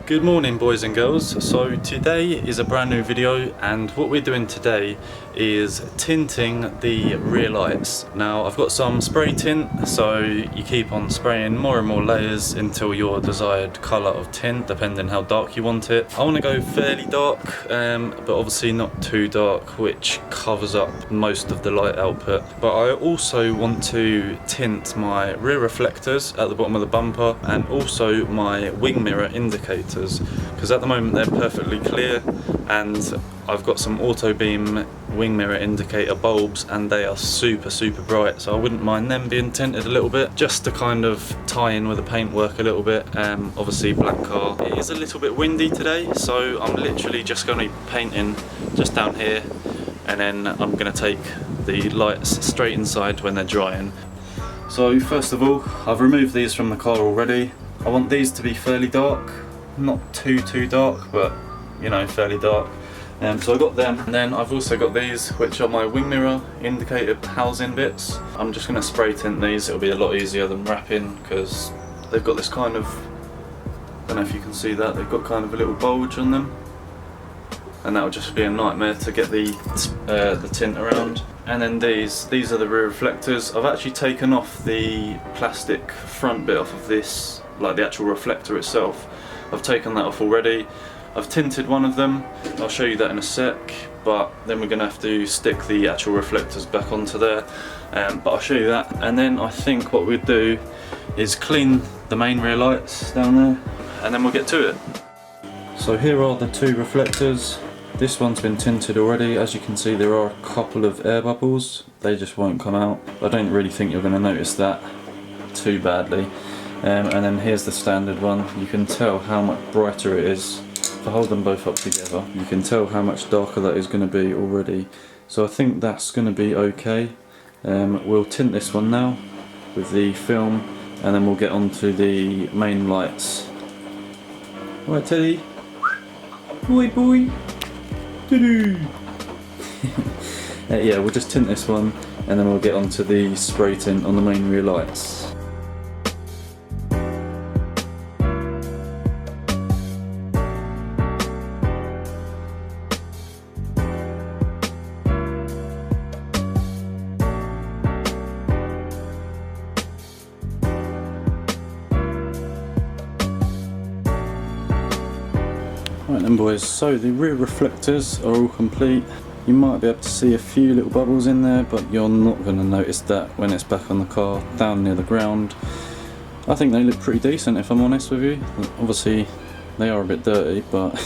Good morning boys and girls. So today is a brand new video, and what we're doing today is tinting the rear lights. Now I've got some spray tint, so you keep on spraying more and more layers until your desired colour of tint, depending how dark you want it. I want to go fairly dark, but obviously not too dark, which covers up most of the light output. But I also want to tint my rear reflectors at the bottom of the bumper and also my wing mirror indicators, because at the moment they're perfectly clear, and I've got some auto beam wing mirror indicator bulbs and they are super bright, so I wouldn't mind them being tinted a little bit just to kind of tie in with the paintwork a little bit. Obviously black car, it is a little bit windy today, so I'm literally just going to be painting just down here, and then I'm going to take the lights straight inside when they're drying. So first of all, I've removed these from the car already. I want these to be fairly dark, not too dark, but you know, fairly dark. So I got them, and then I've also got these, which are my wing mirror indicator housing bits. I'm just going to spray tint these. It'll be a lot easier than wrapping, because they've got this kind of, I don't know if you can see that, they've got kind of a little bulge on them, and that'll just be a nightmare to get the tint around. And then these are the rear reflectors. I've actually taken off the plastic front bit off of this, like the actual reflector itself. I've taken that off already. I've tinted one of them, I'll show you that in a sec, but then we're going to have to stick the actual reflectors back onto there, but I'll show you that. And then I think what we'd do is clean the main rear lights down there, and then we'll get to it. So here are the two reflectors. This one's been tinted already. As you can see, there are a couple of air bubbles, they just won't come out. I don't really think you're going to notice that too badly. And then here's the standard one. You can tell how much brighter it is. If I hold them both up together, you can tell how much darker that is going to be already. So I think that's going to be okay. We'll tint this one now with the film, and then we'll get onto the main lights. Right, Teddy? Boy! Doo-doo! Yeah, we'll just tint this one, and then we'll get onto the spray tint on the main rear lights. Right then boys, so the rear reflectors are all complete. You might be able to see a few little bubbles in there, but you're not going to notice that when it's back on the car, down near the ground. I think they look pretty decent, if I'm honest with you. Obviously they are a bit dirty, but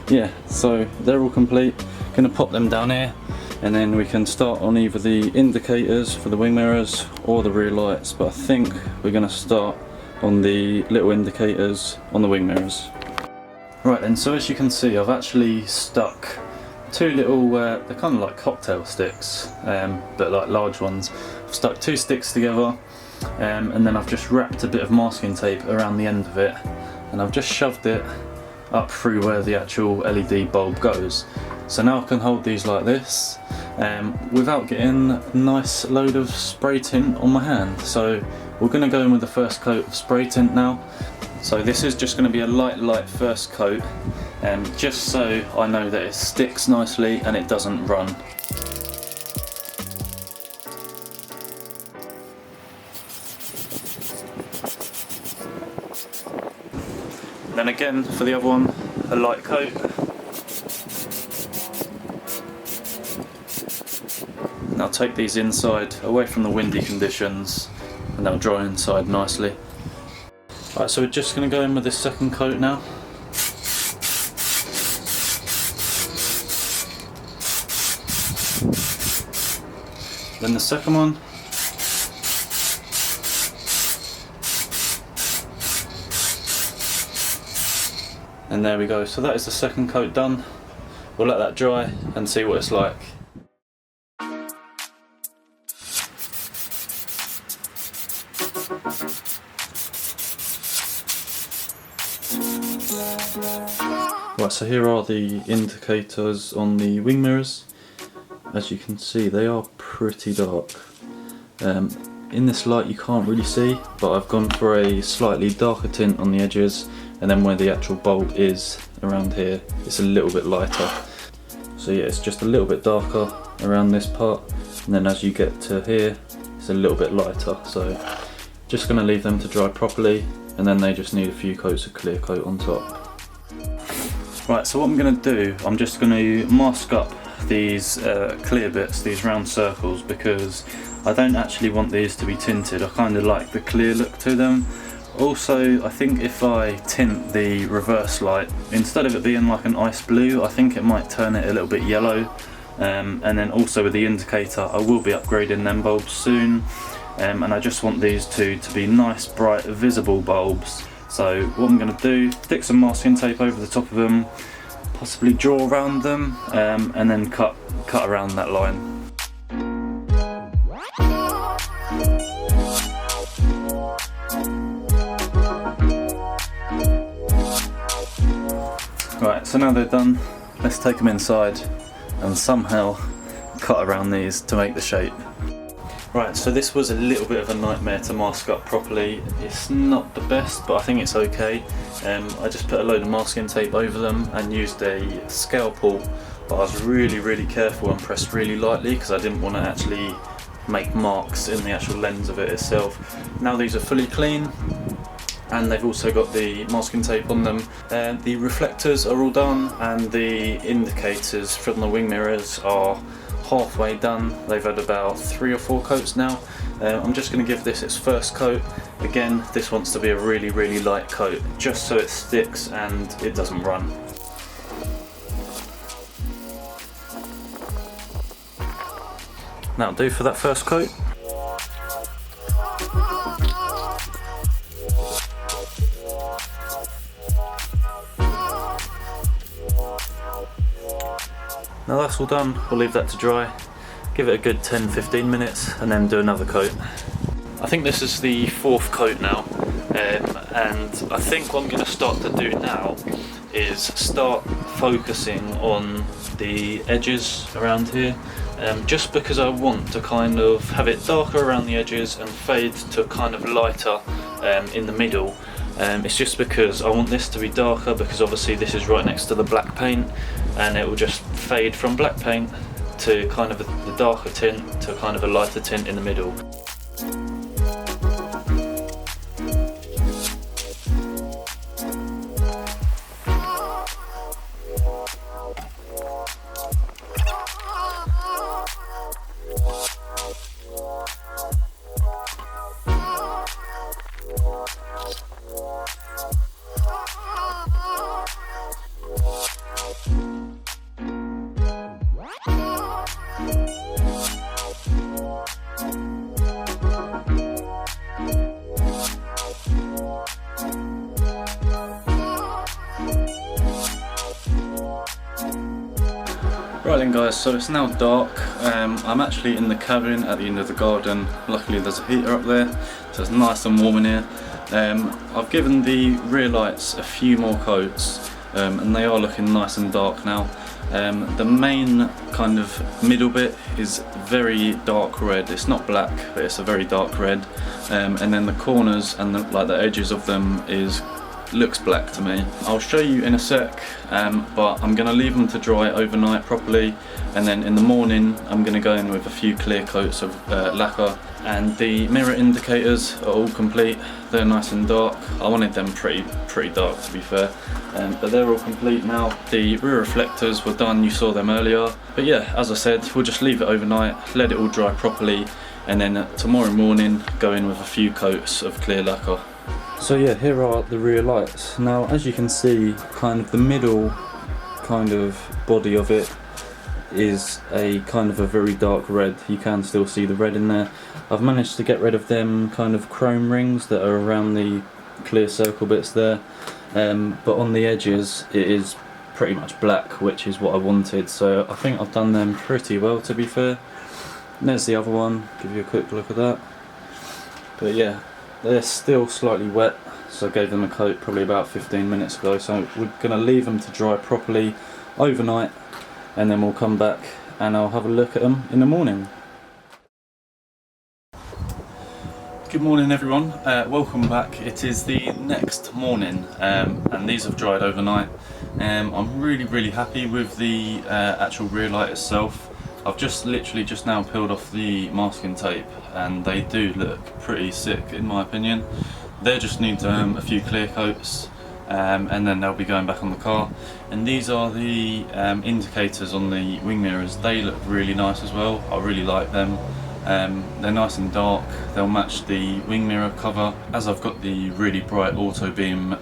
yeah, so they're all complete. Going to pop them down here, and then we can start on either the indicators for the wing mirrors or the rear lights, but I think we're going to start on the little indicators on the wing mirrors. Right then, so as you can see, I've actually stuck two little, they're kind of like cocktail sticks, but like large ones. I've stuck two sticks together, and then I've just wrapped a bit of masking tape around the end of it, and I've just shoved it up through where the actual LED bulb goes. So now I can hold these like this, without getting a nice load of spray tint on my hand. So we're going to go in with the first coat of spray tint now. So this is just going to be a light first coat, just so I know that it sticks nicely and it doesn't run. And then again for the other one, a light coat. And I'll take these inside, away from the windy conditions, and they'll dry inside nicely. Right, so we're just going to go in with this second coat now. Then the second one. And there we go, so that is the second coat done. We'll let that dry and see what it's like. Right, so here are the indicators on the wing mirrors. As you can see, they are pretty dark. in this light you can't really see, but I've gone for a slightly darker tint on the edges, and then where the actual bulb is around here, it's a little bit lighter. So yeah, it's just a little bit darker around this part, and then as you get to here, it's a little bit lighter. So just going to leave them to dry properly, and then they just need a few coats of clear coat on top. Right, so what I'm going to do, I'm just going to mask up these clear bits, these round circles, because I don't actually want these to be tinted. I kind of like the clear look to them. Also, I think if I tint the reverse light, instead of it being like an ice blue, I think it might turn it a little bit yellow. And then also with the indicator, I will be upgrading them bulbs soon. And I just want these two to be nice, bright, visible bulbs. So what I'm going to do, stick some masking tape over the top of them, possibly draw around them, and then cut around that line. Right, so now they're done, let's take them inside and somehow cut around these to make the shape. Right, so this was a little bit of a nightmare to mask up properly. It's not the best, but I think it's okay. I just put a load of masking tape over them and used a scalpel, but I was really careful and pressed really lightly because I didn't want to actually make marks in the actual lens of it itself. Now these are fully clean, and they've also got the masking tape on them. The reflectors are all done, and the indicators from the wing mirrors are halfway done. They've had about 3 or 4 coats now. I'm just going to give this its first coat. Again, this wants to be a really light coat, just so it sticks and it doesn't run. That'll do for that first coat. Now that's all done, we'll leave that to dry, give it a good 10-15 minutes and then do another coat. I think this is the 4th coat now, and I think what I'm going to start to do now is start focusing on the edges around here, just because I want to kind of have it darker around the edges and fade to kind of lighter in the middle. It's just because I want this to be darker, because obviously this is right next to the black paint, and it will just fade from black paint to kind of the darker tint to kind of a lighter tint in the middle. Right then guys, so it's now dark. I'm actually in the cabin at the end of the garden. Luckily there's a heater up there, so it's nice and warm in here. I've given the rear lights a few more coats, and they are looking nice and dark now. The main kind of middle bit is very dark red. It's not black, but it's a very dark red. And then the corners and the edges of them looks black to me. I'll show you in a sec, but I'm going to leave them to dry overnight properly, and then in the morning I'm going to go in with a few clear coats of lacquer. And the mirror indicators are all complete. They're nice and dark. I wanted them pretty dark, to be fair, but they're all complete now. The rear reflectors were done, you saw them earlier. But yeah, as I said, we'll just leave it overnight, let it all dry properly, and then tomorrow morning go in with a few coats of clear lacquer. So yeah, here are the rear lights. Now as you can see, kind of the middle kind of body of it is a kind of a very dark red. You can still see the red in there. I've managed to get rid of them kind of chrome rings that are around the clear circle bits there, but on the edges it is pretty much black, which is what I wanted, so I think I've done them pretty well, to be fair. And there's the other one, give you a quick look at that. But yeah, they're still slightly wet, so I gave them a coat probably about 15 minutes ago, so we're going to leave them to dry properly overnight, and then we'll come back and I'll have a look at them in the morning. Good morning everyone, welcome back. It is the next morning and these have dried overnight. I'm really happy with the actual rear light itself. I've literally just now peeled off the masking tape and they do look pretty sick in my opinion. They just need a few clear coats and then they'll be going back on the car. And these are the indicators on the wing mirrors. They look really nice as well. I really like them. They're nice and dark, they'll match the wing mirror cover. As I've got the really bright auto beam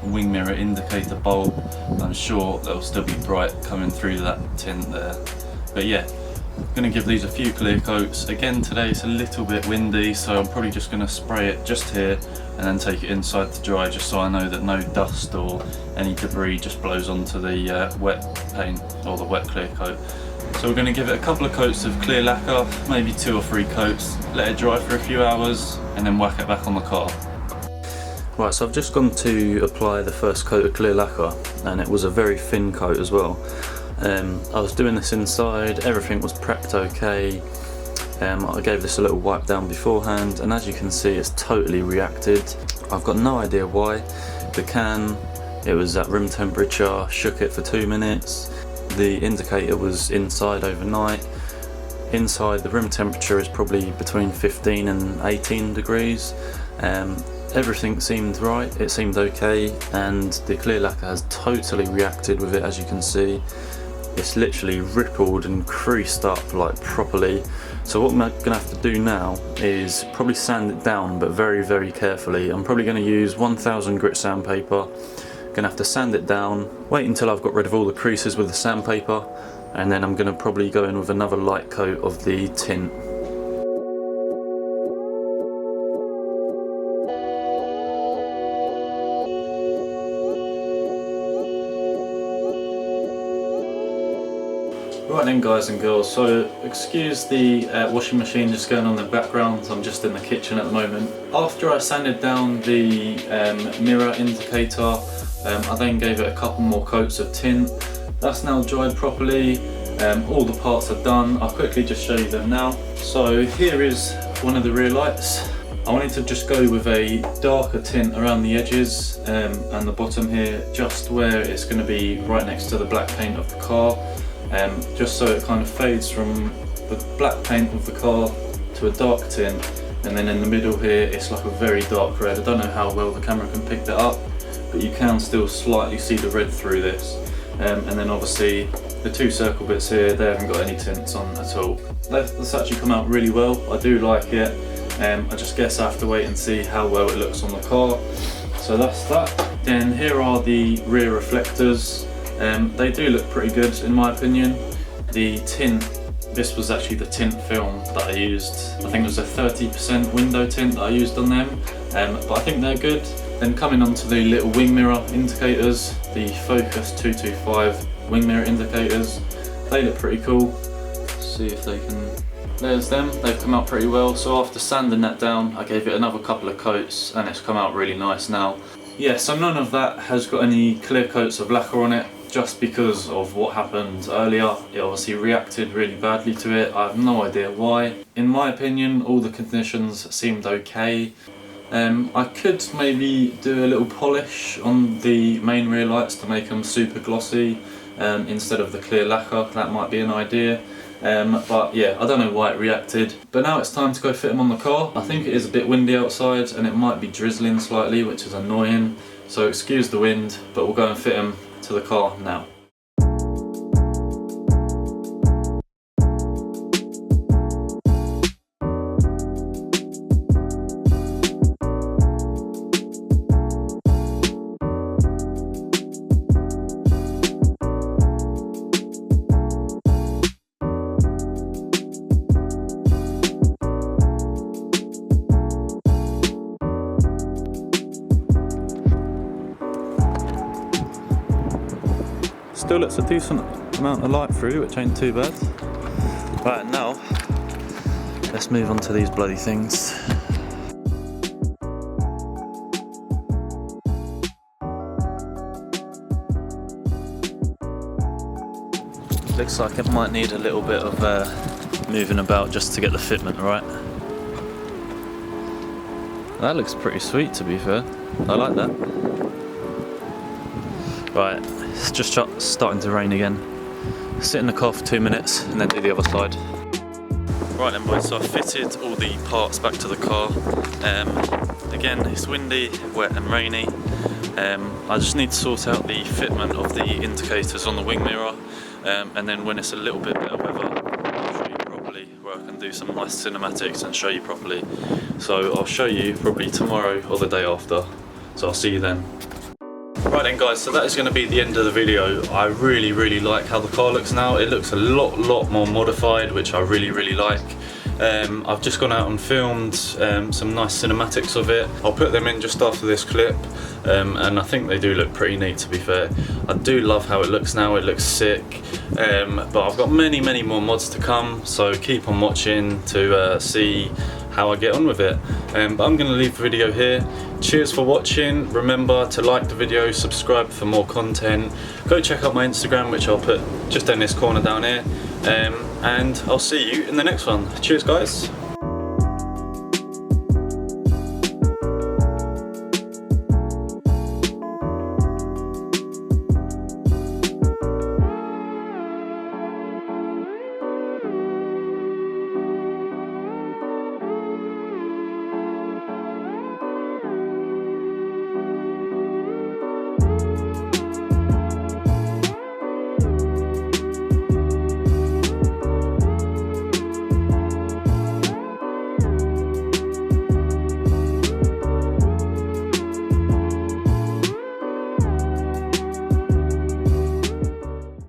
wing mirror indicator bulb, I'm sure they'll still be bright coming through that tint there. But yeah, I'm going to give these a few clear coats. Again today it's a little bit windy, so I'm probably just going to spray it just here and then take it inside to dry, just so I know that no dust or any debris just blows onto the wet paint or the wet clear coat. So we're going to give it a couple of coats of clear lacquer, maybe 2 or 3 coats, let it dry for a few hours and then whack it back on the car. Right, so I've just gone to apply the first coat of clear lacquer and it was a very thin coat as well. I was doing this inside, everything was prepped okay. I gave this a little wipe down beforehand and as you can see it's totally reacted. I've got no idea why. The can, it was at room temperature, shook it for 2 minutes. The indicator was inside overnight. Inside the room temperature is probably between 15 and 18 degrees. Everything seemed right, it seemed okay, and the clear lacquer has totally reacted with it, as you can see. It's literally rippled and creased up like properly. So what I'm going to have to do now is probably sand it down, but very carefully. I'm probably going to use 1000 grit sandpaper. Gonna have to sand it down, wait until I've got rid of all the creases with the sandpaper, and then I'm gonna probably go in with another light coat of the tint. Right then guys and girls, so excuse the washing machine just going on in the background. I'm just in the kitchen at the moment. After I sanded down the mirror indicator, I then gave it a couple more coats of tint. That's now dried properly, all the parts are done. I'll quickly just show you them now. So here is one of the rear lights. I wanted to just go with a darker tint around the edges and the bottom here, just where it's going to be right next to the black paint of the car, just so it kind of fades from the black paint of the car to a dark tint, and then in the middle here it's like a very dark red. I don't know how well the camera can pick that up, but you can still slightly see the red through this. And then obviously the 2 circle bits here, they haven't got any tints on at all. That's actually come out really well, I do like it. I just guess I have to wait and see how well it looks on the car. So that's that. Then here are the rear reflectors. They do look pretty good in my opinion. The tint, this was actually the tint film that I used. I think it was a 30% window tint that I used on them, but I think they're good. Then coming on to the little wing mirror indicators, the Focus 225 wing mirror indicators, they look pretty cool. See if they can, there's them, they've come out pretty well. So after sanding that down, I gave it another couple of coats and it's come out really nice now. Yeah, so none of that has got any clear coats of lacquer on it, just because of what happened earlier. It obviously reacted really badly to it. I have no idea why. In my opinion, all the conditions seemed okay. I could maybe do a little polish on the main rear lights to make them super glossy instead of the clear lacquer. That might be an idea. But yeah, I don't know why it reacted. But now it's time to go fit them on the car. I think it is a bit windy outside and it might be drizzling slightly, which is annoying. So excuse the wind, but we'll go and fit them to the car now. Still lets a decent amount of light through, which ain't too bad. Right, now let's move on to these bloody things. Looks like it might need a little bit of moving about just to get the fitment right. That looks pretty sweet, to be fair. I like that. Right, it's just starting to rain again. Sit in the car for 2 minutes and then do the other side. Right then boys, so I've fitted all the parts back to the car. Again, it's windy, wet and rainy. I just need to sort out the fitment of the indicators on the wing mirror, and then when it's a little bit better weather, I'll show you properly where I can do some nice cinematics and show you properly. So I'll show you probably tomorrow or the day after. So I'll see you then. Right then guys, so that is going to be the end of the video. I really like how the car looks now. It looks a lot more modified, which I really like. I've just gone out and filmed some nice cinematics of it. I'll put them in just after this clip, and I think they do look pretty neat, to be fair. I do love how it looks now, it looks sick, but I've got many more mods to come, so keep on watching to see how I get on with it. But I'm going to leave the video here. Cheers for watching. Remember to like the video, subscribe for more content. Go check out my Instagram, which I'll put just in this corner down here. And I'll see you in the next one. Cheers guys.